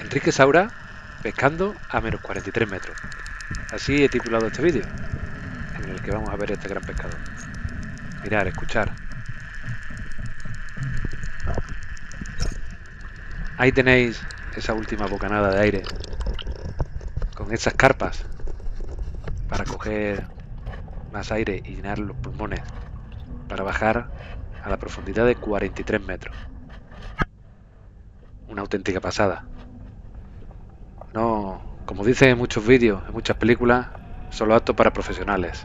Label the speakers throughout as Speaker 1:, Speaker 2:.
Speaker 1: Enrique Saura pescando a menos 43 metros. Así he titulado este vídeo, en el que vamos a ver este gran pescador. Mirar, escuchar. Ahí tenéis esa última bocanada de aire, con esas carpas, para coger más aire y llenar los pulmones, para bajar a la profundidad de 43 metros. Una auténtica pasada. No, como dicen en muchos vídeos, en muchas películas, solo apto para profesionales.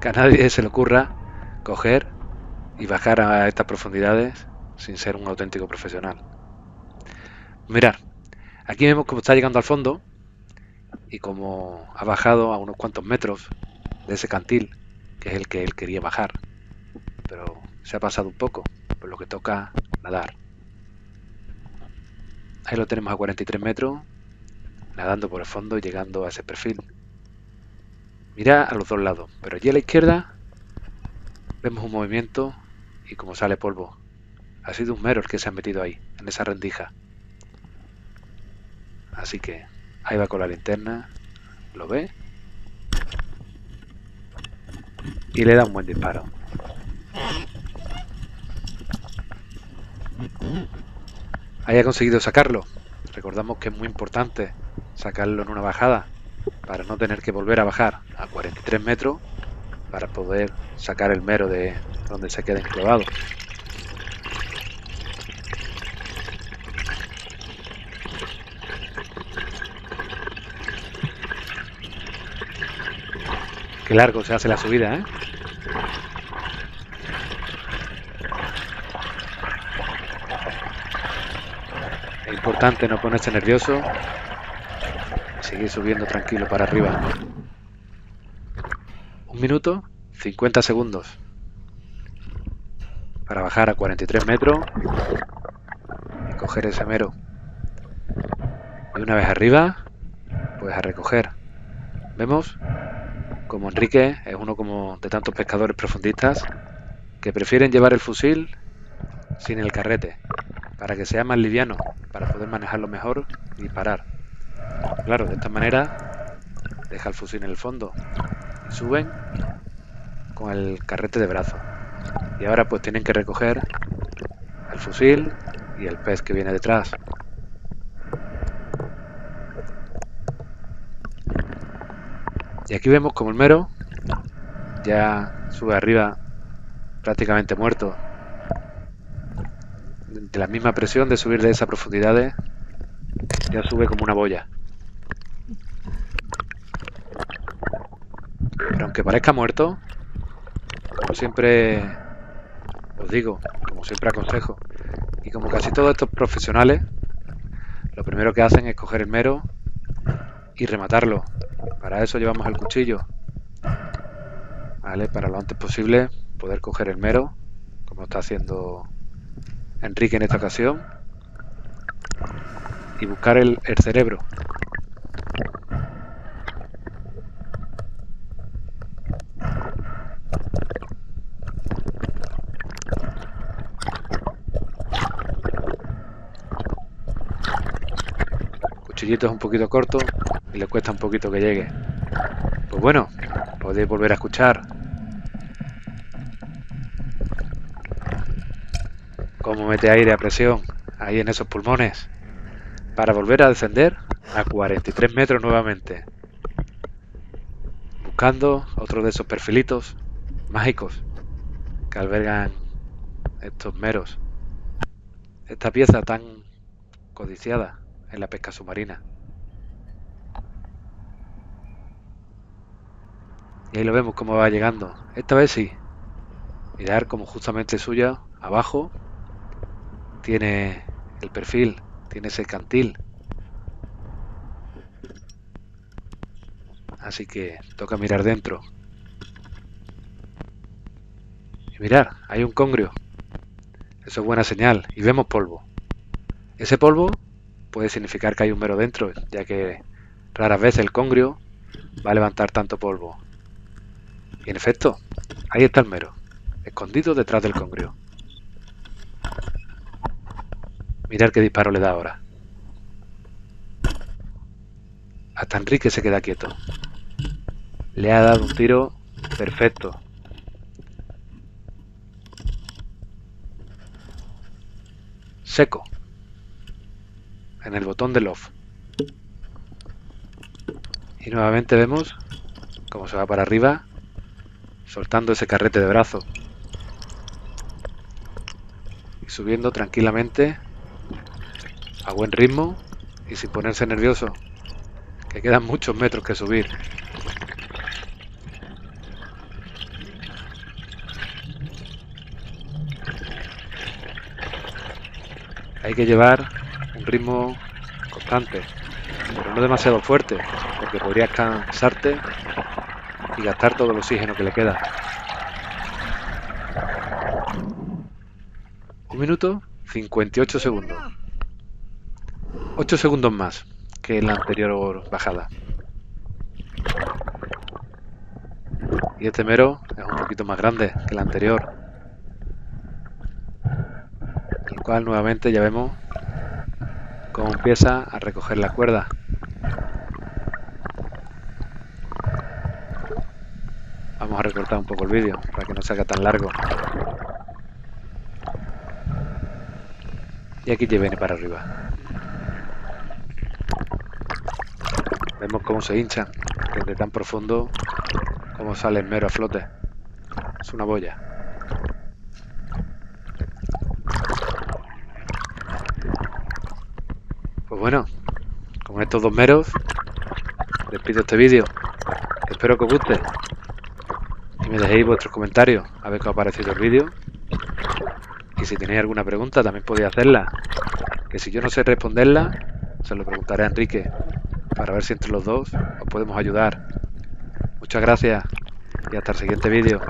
Speaker 1: Que a nadie se le ocurra coger y bajar a estas profundidades sin ser un auténtico profesional. Mirad, aquí vemos cómo está llegando al fondo y cómo ha bajado a unos cuantos metros de ese cantil, que es el que él quería bajar, pero se ha pasado un poco, por lo que toca nadar. Ahí lo tenemos a 43 metros, nadando por el fondo y llegando a ese perfil. Mira a los dos lados, pero allí a la izquierda vemos un movimiento y como sale polvo. Ha sido un mero el que se ha metido ahí, en esa rendija. Así que ahí va con la linterna, lo ve y le da un buen disparo. Ahí ha conseguido sacarlo. Recordamos que es muy importante sacarlo en una bajada para no tener que volver a bajar a 43 metros para poder sacar el mero de donde se quede enclavado. Qué largo se hace la subida, ¿eh? Es importante no ponerse nervioso y seguir subiendo tranquilo para arriba. 1 minuto 50 segundos para bajar a 43 metros y coger ese mero. Y una vez arriba, pues a recoger. Vemos como Enrique es uno como de tantos pescadores profundistas que prefieren llevar el fusil sin el carrete, para que sea más liviano, para poder manejarlo mejor y disparar. Claro, de esta manera deja el fusil en el fondo y suben con el carrete de brazo. Y ahora pues tienen que recoger el fusil y el pez que viene detrás. Y aquí vemos como el mero ya sube arriba prácticamente muerto. De la misma presión de subir de esas profundidades, ya sube como una boya. Pero aunque parezca muerto, como siempre os digo, como siempre aconsejo, y como casi todos estos profesionales, lo primero que hacen es coger el mero y rematarlo. Para eso llevamos el cuchillo, ¿vale? Para lo antes posible poder coger el mero, como está haciendo Enrique en esta ocasión, y buscar el cerebro. Cuchillito es un poquito corto y le cuesta un poquito que llegue. Pues bueno, podéis volver a escuchar cómo mete aire a presión ahí en esos pulmones para volver a descender a 43 metros nuevamente, buscando otro de esos perfilitos mágicos que albergan estos meros, esta pieza tan codiciada en la pesca submarina. Y ahí lo vemos cómo va llegando. Esta vez sí. Mirar como justamente suya, abajo, tiene el perfil, tiene ese cantil. Así que toca mirar dentro. Y mirar, hay un congrio. Eso es buena señal. Y vemos polvo. Ese polvo puede significar que hay un mero dentro, ya que raras veces el congrio va a levantar tanto polvo. Y en efecto, ahí está el mero, escondido detrás del congrio. Mirad qué disparo le da ahora. Hasta Enrique se queda quieto. Le ha dado un tiro perfecto. Seco. En el botón del off. Y nuevamente vemos cómo se va para arriba, soltando ese carrete de brazo. Y subiendo tranquilamente, a buen ritmo y sin ponerse nervioso, que quedan muchos metros que subir. Hay que llevar un ritmo constante, pero no demasiado fuerte, porque podrías cansarte y gastar todo el oxígeno que le queda. 1 minuto 58 segundos. 8 segundos más que en la anterior bajada. Y este mero es un poquito más grande que el anterior, el cual nuevamente ya vemos cómo empieza a recoger la cuerda. Vamos a recortar un poco el vídeo para que no se haga tan largo. Y aquí ya viene para arriba. Vemos cómo se hinchan desde tan profundo como sale el mero a flote. Es una boya. Pues bueno, con estos dos meros despido este vídeo. Espero que os guste y me dejéis vuestros comentarios a ver qué os ha parecido el vídeo. Y si tenéis alguna pregunta también podéis hacerla, que si yo no sé responderla se lo preguntaré a Enrique para ver si entre los dos os podemos ayudar. Muchas gracias y hasta el siguiente vídeo.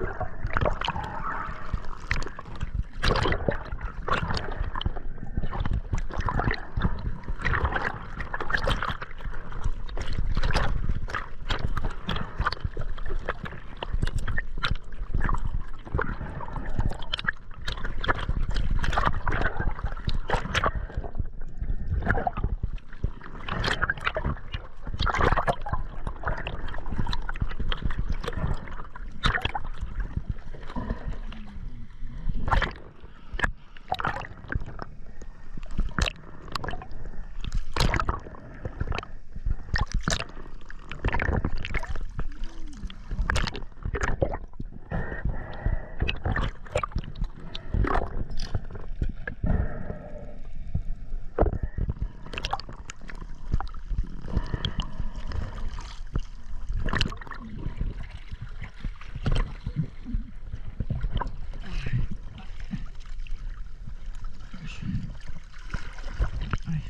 Speaker 2: Ay,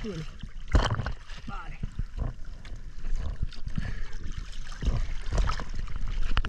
Speaker 2: súbele.